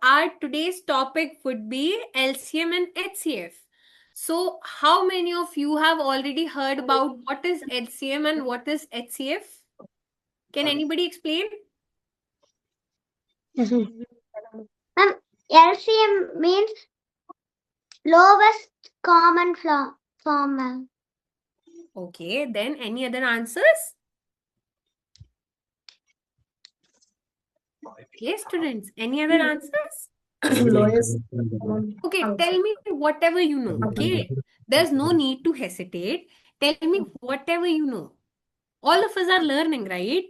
our today's topic would be LCM and HCF. So, how many of you have already heard about what is LCM and what is HCF? Can anybody explain? LCM means lowest common form. Okay, then any other answers? Yes, students, any other answers? Lowest. Okay, tell me whatever you know. Okay, there's no need to hesitate. Tell me whatever you know. All of us are learning, right?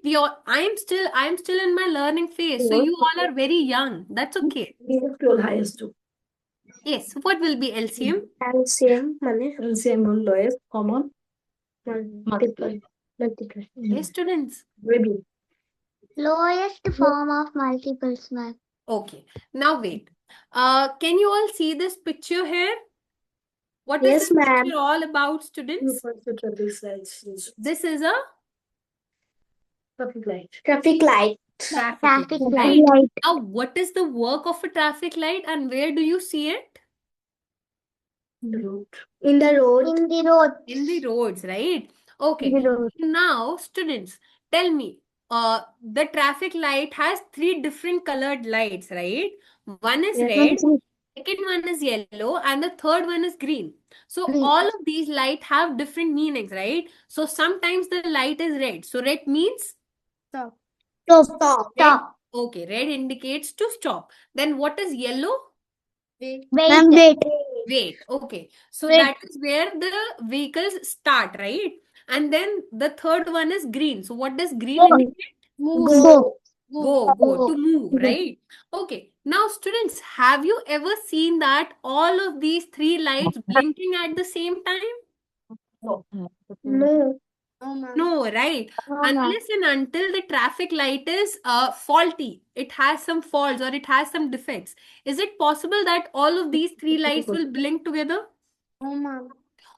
I'm still in my learning phase. So you all are very young. That's okay. Highest. Yes. What will be LCM? LCM money LCM lowest common multiply. Yes, students. Maybe. lowest form of multiples, ma'am. Okay. Now wait. Can you all see this picture here? What is Yes, this ma'am. picture all about, students? This is a Traffic light. Traffic light. traffic light, right? Now, what is the work of a traffic light and where do you see it? In the road. In the road. In the roads, right? Okay. In the road. Now, students, tell me, the traffic light has 3 different colored lights, right? One is Yes. red, second one is yellow, and the third one is green. So Green. all of these light have different meanings, right? So sometimes the light is red. So red means Stop. red. Okay, red indicates to stop. Then what is yellow? Wait. Okay. So Wait. that is where the vehicles start, right? And then the third one is green. So what does green indicate? Go. Go to move, right? Okay. Now, students, have you ever seen that all of these 3 lights blinking at the same time? No. No, right? Unless and until the traffic light is faulty, it has some faults or it has some defects. Is it possible that all of these 3 lights will blink together?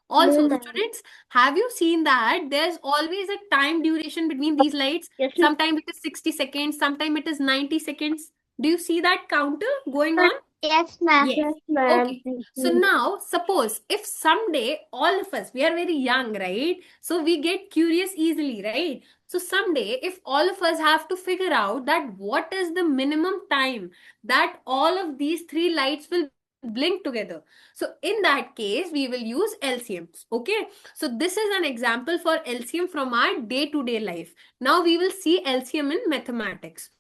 Also, ma'am. students, have you seen that there's always a time duration between these lights? Yes, Sometimes it is 60 seconds, sometimes it is 90 seconds. Do you see that counter going on? Yes, ma'am. Yes. Okay. So now, suppose if someday all of us, we are very young, right? So we get curious easily, right? So someday, if all of us have to figure out that what is the minimum time that all of these 3 lights will blink together. So in that case, we will use LCMs. Okay. So this is an example for LCM from our day-to-day life. Now we will see LCM in mathematics.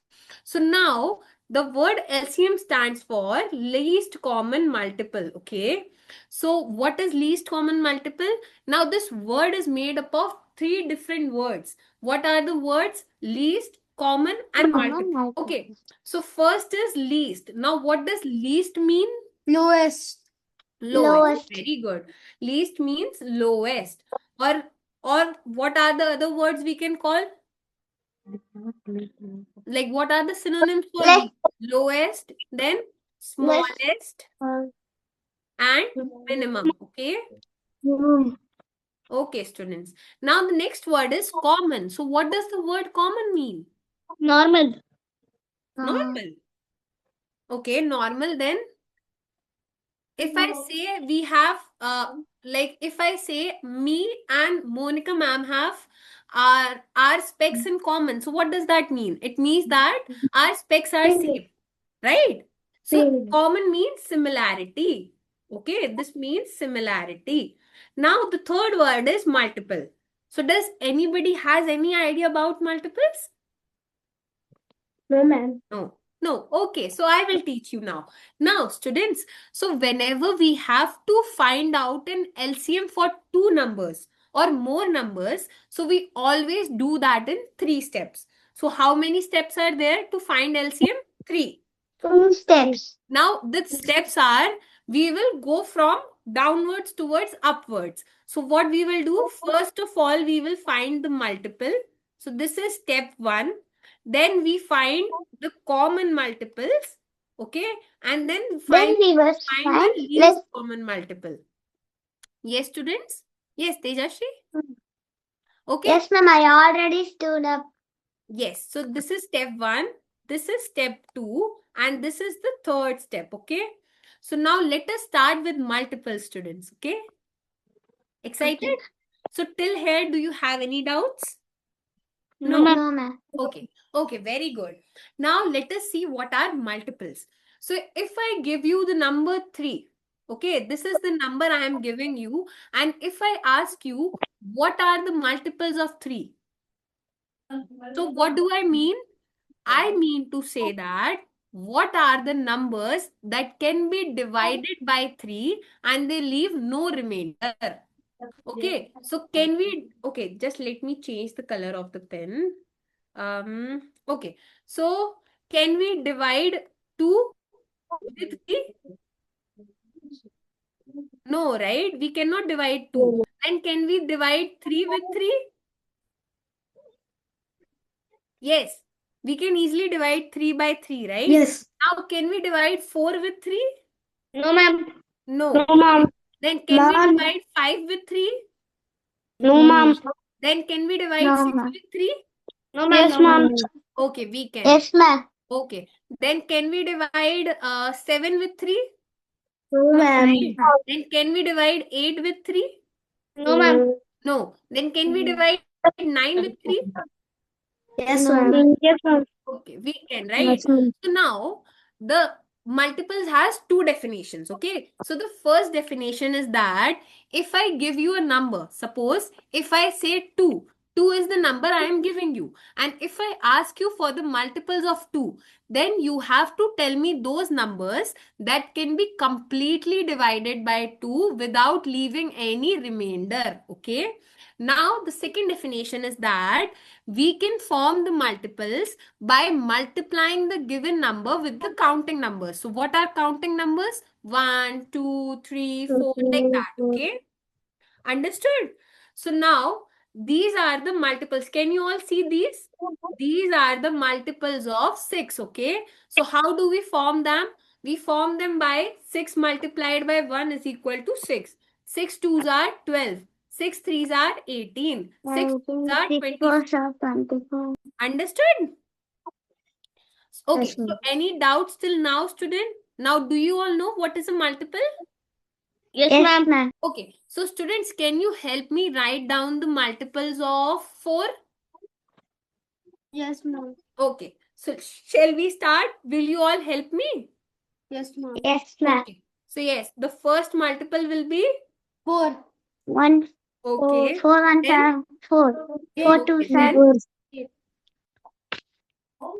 So now the word LCM stands for least common multiple. Okay. So what is least common multiple? Now this word is made up of 3 different words. What are the words? Least, common, and multiple. Okay. So first is least. Now what does least mean? Lowest. Lowest. Very good. Least means lowest. Or what are the other words we can call? Like what are the synonyms for Less. least? Lowest, then smallest, and minimum. Okay. Okay, students. Now the next word is common. So what does the word common mean? Normal. Normal. Okay, normal. Then if I say we have like if I say me and Monica ma'am have our specs in common. So what does that mean? It means that our specs are same, right? So common means similarity. Okay, this means similarity. Now the third word is multiple. So does anybody has any idea about multiples? No, ma'am. No. No. Okay, so I will teach you now. Now, students, so whenever we have to find out an LCM for 2 numbers or more numbers, so we always do that in 3 steps. So how many steps are there to find LCM? 3. 2 steps. Now, the steps are, we will go from downwards towards upwards. So what we will do, first of all, we will find the multiple. So this is step 1. Then we find the common multiples. Okay. And then Then we will find the least common multiple. Yes, students? Yes, Tejashri? Okay. Yes, ma'am. I already stood up. Yes. So this is step 1. This is step 2. And this is the third step, okay? So now let us start with multiple, students, okay? Excited? Okay. So till here, do you have any doubts? No, ma'am. Okay, okay, very good. Now let us see what are multiples. So if I give you the number 3, okay, this is the number I am giving you. And if I ask you, what are the multiples of 3? So what do I mean? I mean to say that what are the numbers that can be divided by 3 and they leave no remainder? Okay, so can we, okay, just let me change the color of the pen. Okay, so can we divide 2 with 3? No, right? We cannot divide 2. And can we divide 3 with 3? Yes, we can easily divide 3 by 3, right? Yes. Now, can we divide 4 with 3? No, ma'am. No. No, ma'am. Then can we Ma'am. divide 5 with 3? No, ma'am. Then can we divide No, 6 ma'am. with 3? No, ma'am. Yes, ma'am. Okay, we can. Yes, ma'am. Okay. Then can we divide 7 with 3? No, ma'am. Right. Then can we divide 8 with 3? No, ma'am. No. Then can we divide 9 with 3? Yes, No, ma'am. Yes, ma'am. Okay, we can, right? Yes, ma'am. So now the multiples has 2 definitions, okay? So the first definition is that if I give you a number, suppose if I say 2, 2 is the number I am giving you. And if I ask you for the multiples of 2, then you have to tell me those numbers that can be completely divided by 2 without leaving any remainder, okay? Now the second definition is that we can form the multiples by multiplying the given number with the counting numbers. So what are counting numbers? 1, 2, 3, 4, like that, okay? Understood? So now these are the multiples. Can you all see these? These are the multiples of 6, okay? So how do we form them? We form them by 6 multiplied by 1 is equal to 6. 6 2s are 12. 6 3s are 18. 6 4s are 24. 24. Understood? Okay, Yes, so ma'am. any doubts till now, student? Now, do you all know what is a multiple? Yes, Yes, ma'am. ma'am. Okay, so students, can you help me write down the multiples of 4? Yes, ma'am. Okay, so shall we start? Will you all help me? Yes, ma'am. Yes, ma'am. Okay, so yes, the first multiple will be 4. 1, okay. 4, 1, Then 4. 4, 2, okay, 7.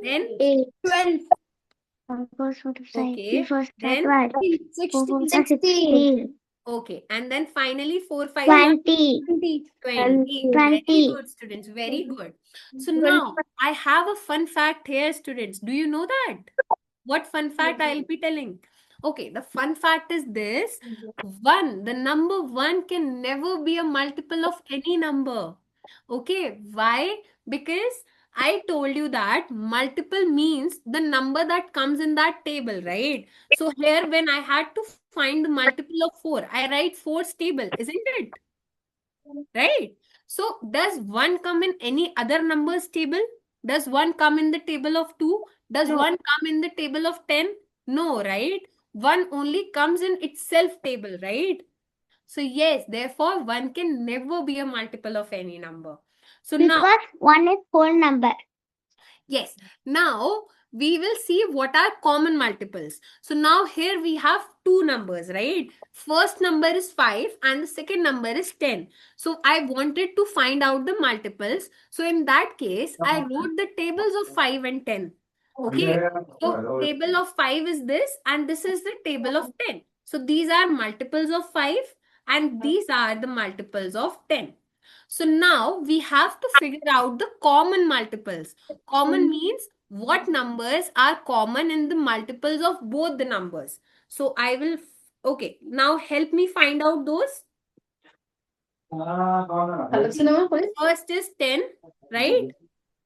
then 8. 12. 1, 4, 4, 5. okay, 3, 4, then 12. 4, 4, 16. okay, and then finally 4 5 20. 20. 20. 20. Very good, students. Very good. So now I have a fun fact here, students. Do you know that? What fun fact I'll be telling? Okay, the fun fact is this. 1, the number 1 can never be a multiple of any number. Okay, why? Because I told you that multiple means the number that comes in that table, right? So here when I had to find the multiple of 4, I write 4's table, isn't it? Right? So does 1 come in any other numbers table? Does 1 come in the table of 2? Does 1 come in the table of 10? No, right? 1 only comes in itself table, right? So yes, therefore 1 can never be a multiple of any number. So now, Because 1 is whole number. yes, now we will see what are common multiples. So now here we have two numbers, right? First number is 5 and the second number is 10. So I wanted to find out the multiples. So in that case, I wrote the tables of 5 and 10. Okay, so table of 5 is this and this is the table of 10. So these are multiples of 5 and these are the multiples of 10. So now we have to figure out the common multiples. Common means what numbers are common in the multiples of both the numbers. So I will, okay, now help me find out those. First is 10, right?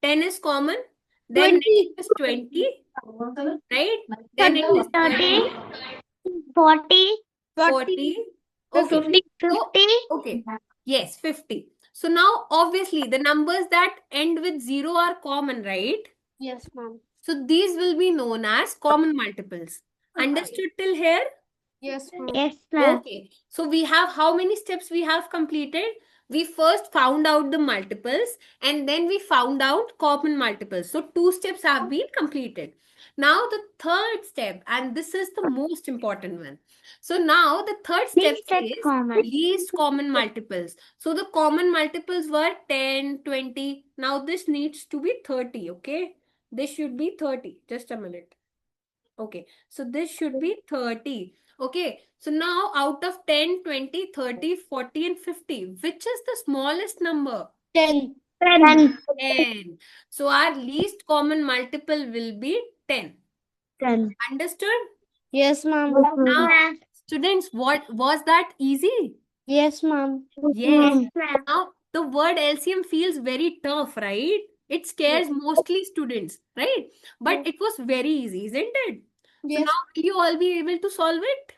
10 is common. Then 20. next is 20, right? Then it is 30, 40, 40. Okay. 50. So, 50. okay. Yes, 50. So now obviously the numbers that end with 0 are common, right? Yes, ma'am. So these will be known as common multiples. Understood till here? Yes, ma'am. Yes, ma'am. Okay. So we have how many steps we have completed? We first found out the multiples and then we found out common multiples. So 2 steps have been completed. Now the third step, and this is the most important one. So now the third step Least at is common. least common multiples. So the common multiples were 10, 20. Now this needs to be 30, okay? This should be 30. Just a minute. Okay, so this should be 30. Okay, so now out of 10, 20, 30, 40 and 50, which is the smallest number? 10. 10. 10. So our least common multiple will be 10. 10. Understood? Yes, ma'am. Now, students, what was that easy? Yes, ma'am. Yes. ma'am. Now, the word LCM feels very tough, right? It scares mostly students, right? But it was very easy, isn't it? So Yes. now, will you all be able to solve it?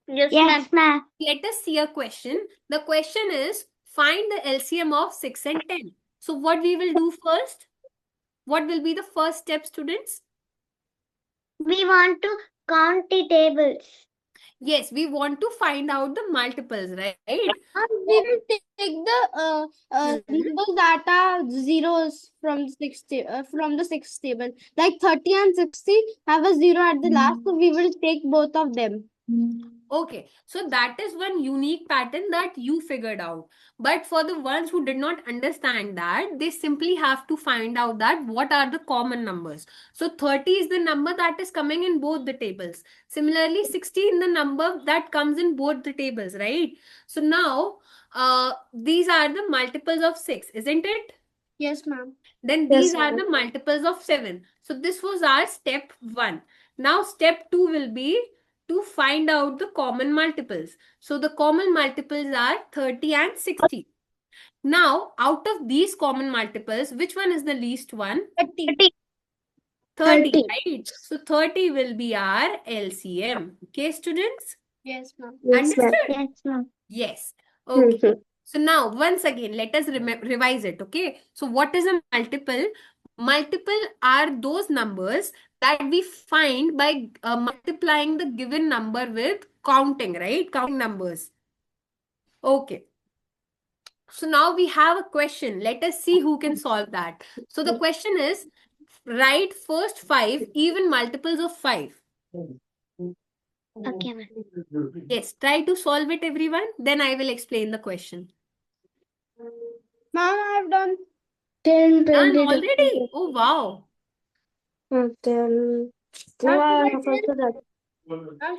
Yes, ma'am. Let us see a question. The question is, find the LCM of 6 and 10. So what we will do first? What will be the first step, students? We want to count the tables. Yes, we want to find out the multiples, right? We will take the numbers that are zeros from the sixth table. Like 30 and 60 have a zero at the last, so we will take both of them. Okay, so that is one unique pattern that you figured out. But for the ones who did not understand that, they simply have to find out that what are the common numbers. So 30 is the number that is coming in both the tables. Similarly, 60 is the number that comes in both the tables, right? So now, these are the multiples of 6, isn't it? Yes, ma'am. Then these are the multiples of 7. So this was our step 1. Now step 2 will be to find out the common multiples. So the common multiples are 30 and 60. Now out of these common multiples, which one is the least one? 30. 30, right? So 30 will be our LCM. Okay, students? Yes, ma'am. Understood? Yes, ma'am. Yes. Okay. So now, once again, let us revise it, okay? So what is a multiple? Multiple are those numbers that we find by multiplying the given number with counting, right? Counting numbers. Okay. So now we have a question. Let us see who can solve that. So the question is, write first 5 even multiples of 5. Okay, ma'am. Yes, try to solve it, everyone. Then I will explain the question. Ma'am, I have done. 10, Done 20, already? Oh, wow. 10. Ma'am,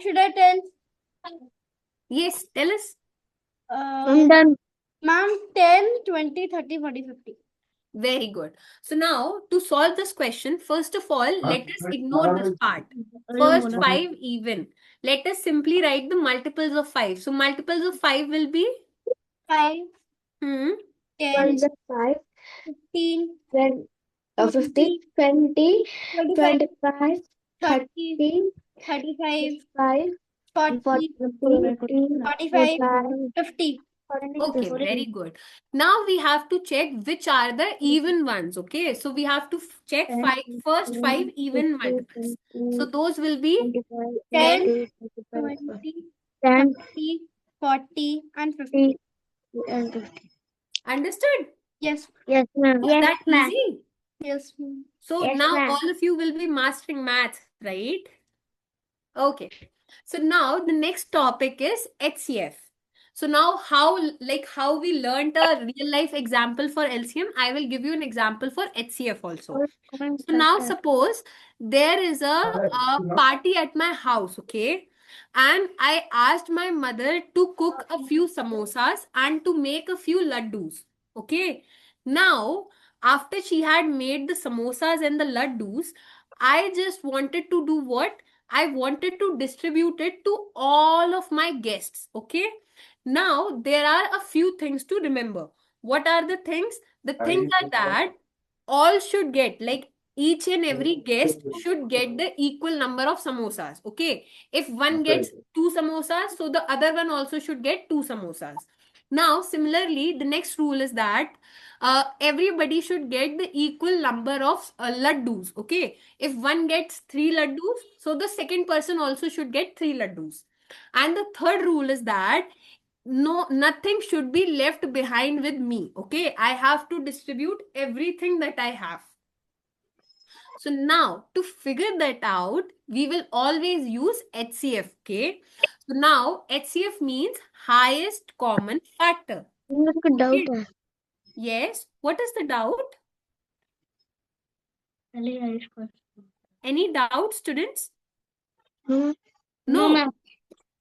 should I tell? Yes, tell us. I'm done. Ma'am, 10, 20, 30, 40, 50. Very good. So now to solve this question, first of all, let us ignore this part. First 5 even. Let us simply write the multiples of 5. So multiples of 5 will be 5, 10, 10, 5, 15, 50, 20, 25, 25, 30, 30, 35, 5, 40, 45, 50. Okay, very good. Now we have to check which are the even ones. Okay, so we have to check first 5 even multiples. So those will be 10, 20, 30, 40, and 50. and 50. understood? Yes. Yes, ma'am. Was that easy? Yes, ma'am. So Yes, now ma'am. all of you will be mastering math, right? Okay. So now the next topic is HCF. So now how we learned a real life example for LCM, I will give you an example for HCF also. So now suppose there is a party at my house, okay? And I asked my mother to cook a few samosas and to make a few laddus, okay? Now, after she had made the samosas and the laddus, I just wanted to do what? I wanted to distribute it to all of my guests, okay? Now, there are a few things to remember. What are the things? The things are that all should get, like each and every guest should get the equal number of samosas, okay? If one gets 2 samosas, so the other one also should get 2 samosas. Now, similarly, the next rule is that everybody should get the equal number of laddus. Okay, if one gets 3 laddus, so the second person also should get 3 laddus. And the third rule is that nothing should be left behind with me. Okay, I have to distribute everything that I have. So now to figure that out, we will always use HCF. Okay, so now HCF means highest common factor. Okay. Yes, what is the doubt? Any doubt, students? No, No.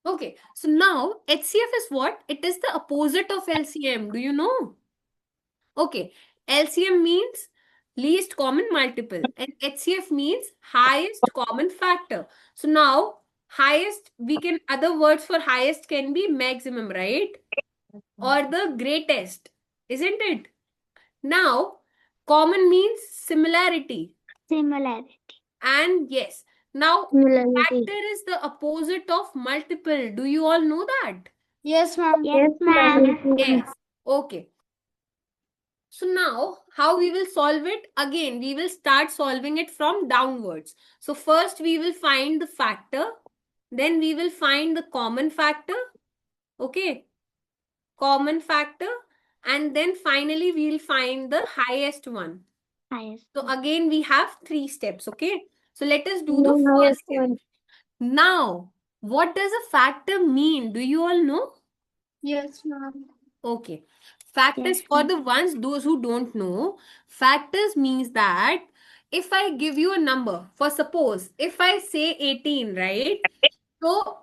Okay, so now HCF is what? It is the opposite of LCM. Do you know? Okay, LCM means least common multiple and HCF means highest common factor. So now highest, we can, other words for highest can be maximum, right? Or the greatest, isn't it? Now common means similarity. Similarity. And yes, now Similarity. factor is the opposite of multiple. Do you all know that? Yes, ma'am. Yes, ma'am. Yes. Okay. So now how we will solve it? Again, we will start solving it from downwards. So first we will find the factor. Then we will find the common factor. Okay. Common factor. And then finally we will find the highest one. Highest. So again we have 3 steps. Okay. So let us do the first step. Now, what does a factor mean? Do you all know? Yes, ma'am. Okay. Factors, Yes, for the ones, those who don't know, factors means that if I give you a number, for suppose, if I say 18, right? So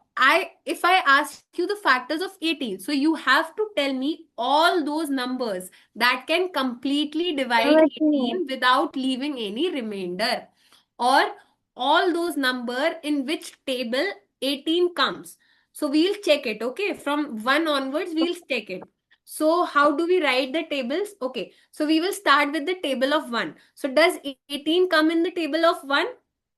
if I ask you the factors of 18, so you have to tell me all those numbers that can completely divide 18 without leaving any remainder, or all those number in which table 18 comes. So we'll check it, okay? From 1 onwards, we'll check it. So how do we write the tables? Okay, so we will start with the table of 1. So does 18 come in the table of 1?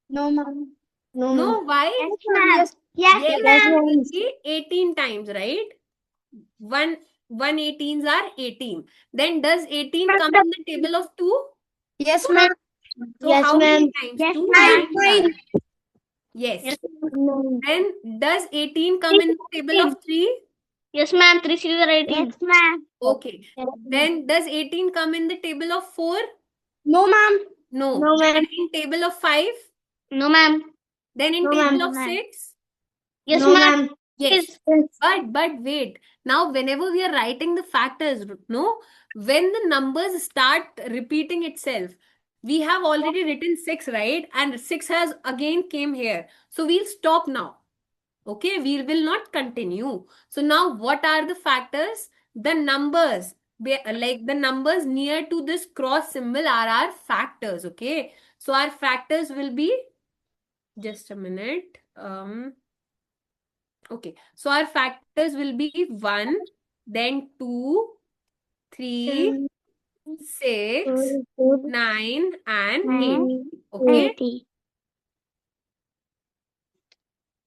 No, ma'am. No, why? Yes, ma'am. Yes, Yes, ma'am. it will be 18 times, right? 118s are 18. Then does 18 come in the table of 2? Yes, ma'am. So Yes, how many ma'am. times? Yes, 2 ma'am. times. Yes. Then does 18 come in the table of 3? Yes, ma'am. 3 6 are 18. Yes, ma'am. Okay. Then does 18 come in the table of 4? No, ma'am. No. No, ma'am. Then in table of 5? No, ma'am. Then in No, table ma'am. of 6? Yes, No, ma'am. Yes. But wait. Now, whenever we are writing the factors, no, when the numbers start repeating itself, we have already written 6, right? And 6 has again came here. So we'll stop now. Okay, we will not continue. So now what are the factors? The numbers, like the numbers near to this cross symbol are our factors. Okay, so our factors will be, just a minute. Okay, so our factors will be 1, then 2, 3, 6, 9, and 8. Okay. 80.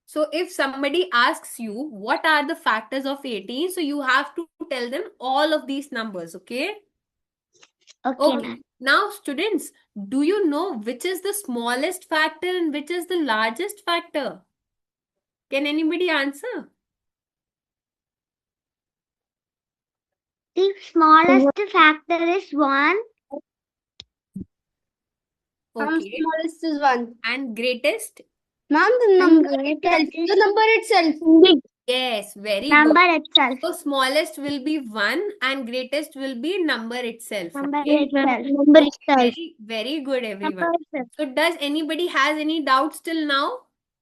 So if somebody asks you what are the factors of 18, so you have to tell them all of these numbers, okay? Okay, Okay. ma'am. Now, students, do you know which is the smallest factor and which is the largest factor? Can anybody answer? The smallest factor is 1. Okay. Smallest is 1. And greatest? Ma'am, the And number greatest itself. is The number itself. Yes, very number good. itself. So smallest will be 1 and greatest will be number itself. Number Okay? itself. Number itself. Very good, everyone. Number itself. So does anybody has any doubts till now?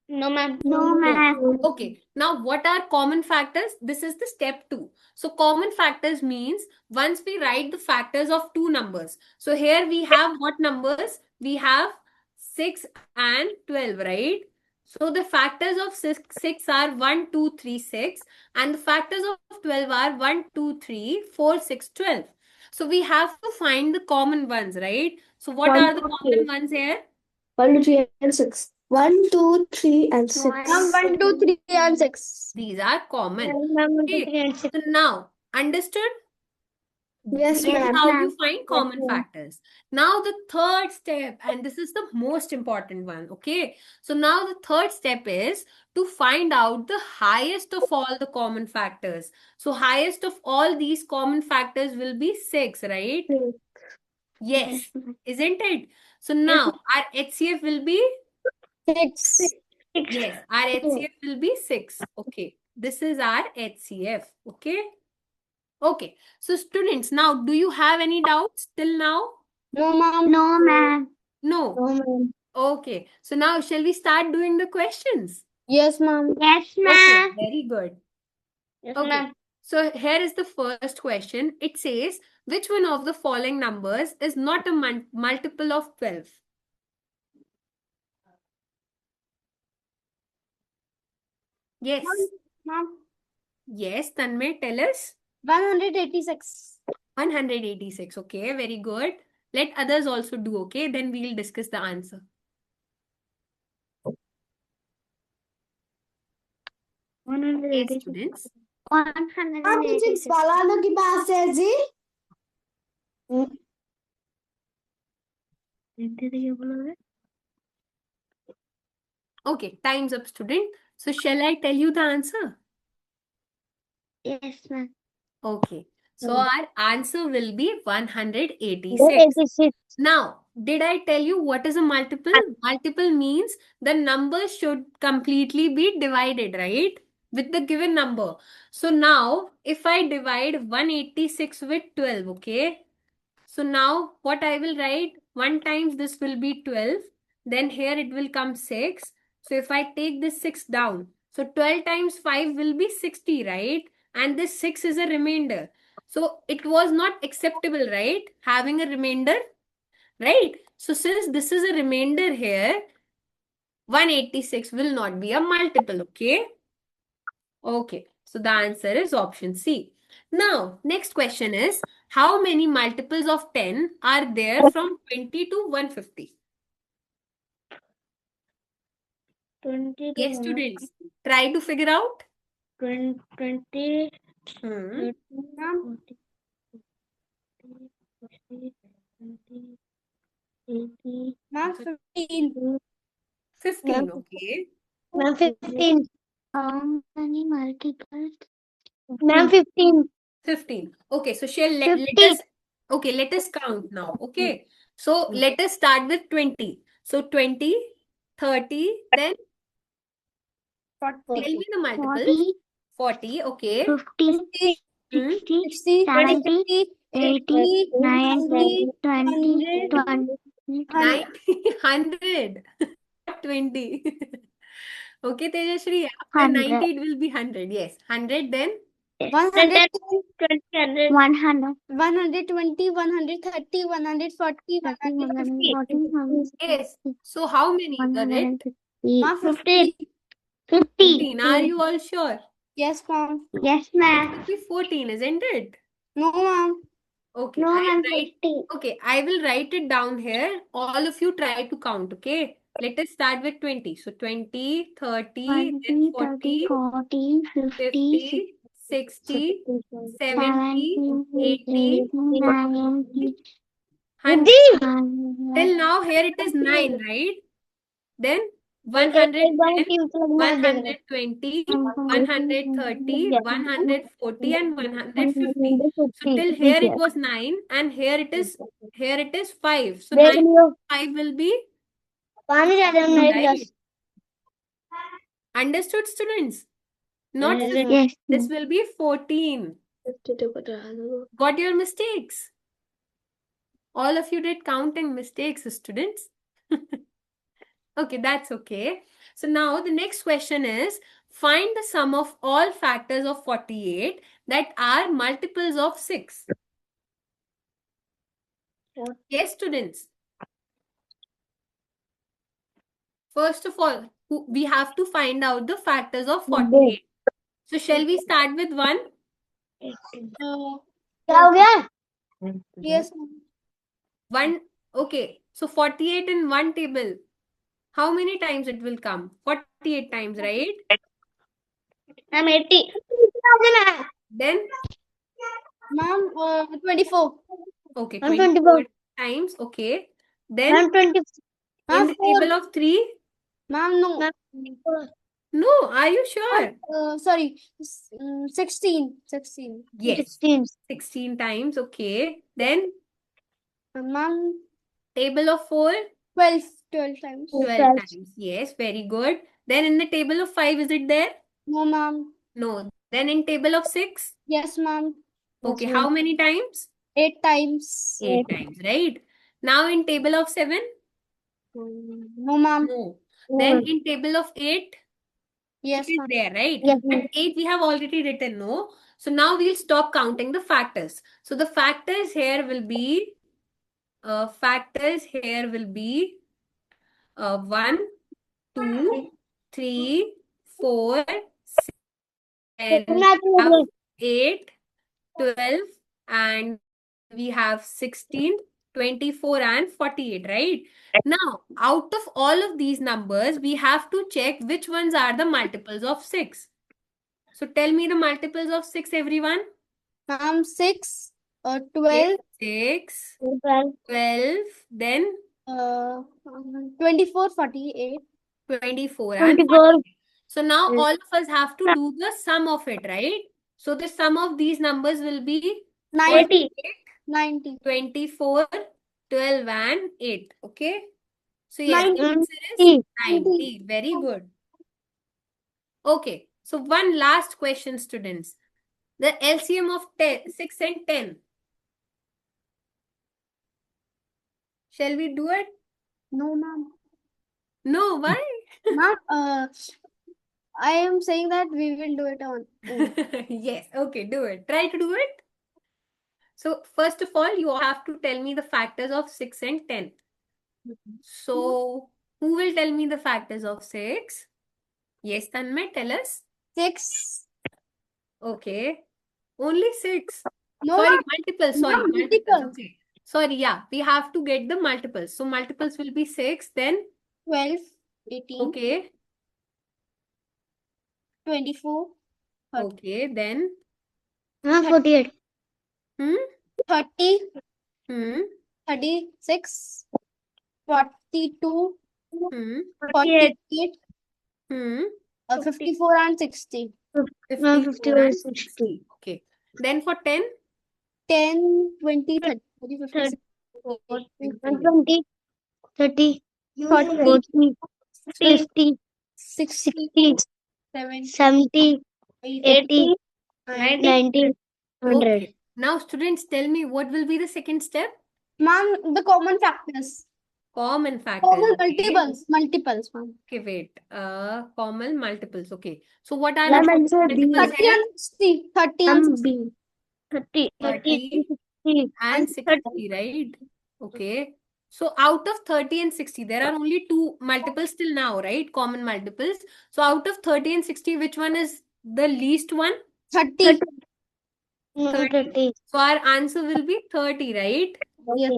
No, ma'am. No, ma'am. Okay. Now, what are common factors? This is the step 2. So, common factors means once we write the factors of 2 numbers. So, here we have what numbers? We have 6 and 12, right? So, the factors of 6 are 1, 2, 3, 6. And the factors of 12 are 1, 2, 3, 4, 6, 12. So, we have to find the common ones, right? So, what are the common ones here? 1, 2, 3, and 6. 1, 2, 3, and 6. One, 1, 2, 3, and 6. These are common. Ma'am, 1, 2, Okay. 3, and 6. So now, Understood? Yes, This is ma'am. how ma'am. you find common factors. Now the third step, and this is the most important one, okay? So now the third step is to find out the highest of all the common factors. So highest of all these common factors will be 6, right? Yes, ma'am. isn't it? So now our HCF will be, 6. yes, our HCF will be 6. Okay, this is our HCF, okay? Okay, so students, now do you have any doubts till now? No, ma'am. No, ma'am. No. No, ma'am. Okay, so now shall we start doing the questions? Yes, ma'am. Yes, Okay, ma'am. very good. Yes, Okay, so here is the first question. It says, which one of the following numbers is not a multiple of 12? Yes. Ma'am. Yes, Tanmay, tell us. 186. 186. Okay, very good. Let others also do, okay? Then we'll discuss the answer. Yes, students. 186. सालाना की पास है जी. Okay, time's up, student. So shall I tell you the answer? Yes, ma'am. Okay. So our answer will be 186. Now, did I tell you what is a multiple? Multiple means the number should completely be divided, right? With the given number. So now, if I divide 186 with 12, okay? So now what I will write, 1 times this will be 12. Then here it will come 6. So if I take this 6 down, so 12 times 5 will be 60, right? And this 6 is a remainder. So it was not acceptable, right? Having a remainder, right? So since this is a remainder here, 186 will not be a multiple, okay? Okay, so the answer is option C. Now, next question is, how many multiples of 10 are there from 20 to 150? 20 Yes, students, try to figure out. 20, Hmm. 80, Ma'am, 15. 15, okay. Ma'am, 15. how many multiples? Ma'am, 15. 15. Okay, so shall let 50. us, okay, let us count now, okay. So let us start with 20. So 20, 30, then tell me the multiples. 40, okay. 50, Hmm. 60, 70, 80, 90, 20, 100. 20. Okay, Tejashri, after 90 100. it will be 100. Yes, 100 then 100, 100, 120, 130, 140, 150. yes. So how many were it? 'Ma'am, 50. 15. Are you all sure? Yes, ma'am. Yes, It ma'am. will be 14, isn't it? No, ma'am. Okay, No, I'll ma'am, write. 50. Okay, I will write it down here. All of you try to count, okay? Let us start with 20. So 20, 30, then 20, 30, 40, 40, 50, 60, 70, 70, 80, 80, 90, 100. Till 100. now, here it is 9, right? Then 110, 120, 130, 140, and 150. So till here it was 9, and here it is 5. So 95 will be right. Understood, students? Not 15. Yes, This will be 14. Got your mistakes? All of you did counting mistakes, students. Okay, that's okay. So now the next question is, find the sum of all factors of 48 that are multiples of 6. Yes, students. First of all, we have to find out the factors of 48. So shall we start with 1? Yes, ma'am. 1, okay. So 48 in one table. How many times it will come? 48 times, right? I'm 80. Then Ma'am, 24. Okay, Ma'am, 24 24. times. Okay. Then Ma'am, 20. in Ma'am, the 4. table of 3. Ma'am, no. Ma'am, 24. No, are you sure? Sorry. 16. 16. Yes, 16. 16 times. Okay. Then Ma'am, table of 4. 12. 12 times. 12 12. times. Yes, very good. Then in the table of 5, is it there? No, ma'am. No. Then in table of 6. Yes, ma'am. Okay, Yes, how ma'am. many times? 8 times. 8 times, right? Now in table of 7? No, ma'am. No. Then in table of 8? Yes, It is ma'am. there, right? Yes, But 8 we have already written, no? So now we'll stop counting the factors. So the factors here will be 1, 2, 3, 4, 10, 8, 12, and we have 16, 24, and 48, right? Now, out of all of these numbers, we have to check which ones are the multiples of 6. So tell me the multiples of 6, everyone. Ma'am, 6, Okay, 12, 6, 12. 12, then 24, 48. 24, and 24. 48. So now Yes. all of us have to do the sum of it, right? So the sum of these numbers will be 90. 80. 90. 24, 12, and 8. Okay. So yes, the 90. answer is 90. 90. Very good. Okay. So one last question, students. The LCM of 6 and 10. Shall we do it? No, ma'am. No, why? Ma'am, I am saying that we will do it on. Yes, okay, do it. Try to do it. So first of all, you all have to tell me the factors of 6 and 10. So who will tell me the factors of 6? Yes, Tanmay, tell us. 6. Okay. Only 6. No, Sorry, ma'am. multiples. Sorry, Ma'am, multiples. multiple. Okay. Sorry, yeah. We have to get the multiples. So multiples will be 6, then 12, 18, okay. 24, 30, Okay, then 48. 30, hmm 36, 42, hmm 48. 48, hmm 54, and 60. 54 54 and 60. 60. Okay. Then for 10, 10, 20, 30, 40, 50, 20, 30, 40, 40, 50, 50, 60, 60, 70, 70, 80, 90. 90, 100. okay. Now students, tell me what will be the second step? Ma'am, the common factors. Common factors. Common Okay. multiples, ma'am. Okay, wait. Common multiples. Okay. So what are Ma'am, the answer B. multiples 30 here? and 60. 30 and 60. B. 30, 30 60, and 60, right? Okay. So out of 30 and 60, there are only two multiples till now, right? Common multiples. So out of 30 and 60, which one is the least one? 30. 30. So our answer will be 30, right? Yes.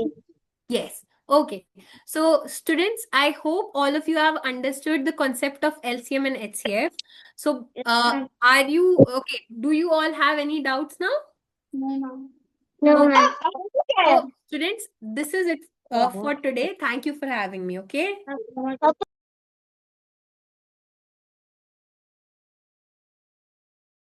Yes. Okay. So students, I hope all of you have understood the concept of LCM and HCF. So are you okay? Do you all have any doubts now? No, ma'am. No, ma'am. So students, this is it for today. Thank you for having me. Okay. Okay.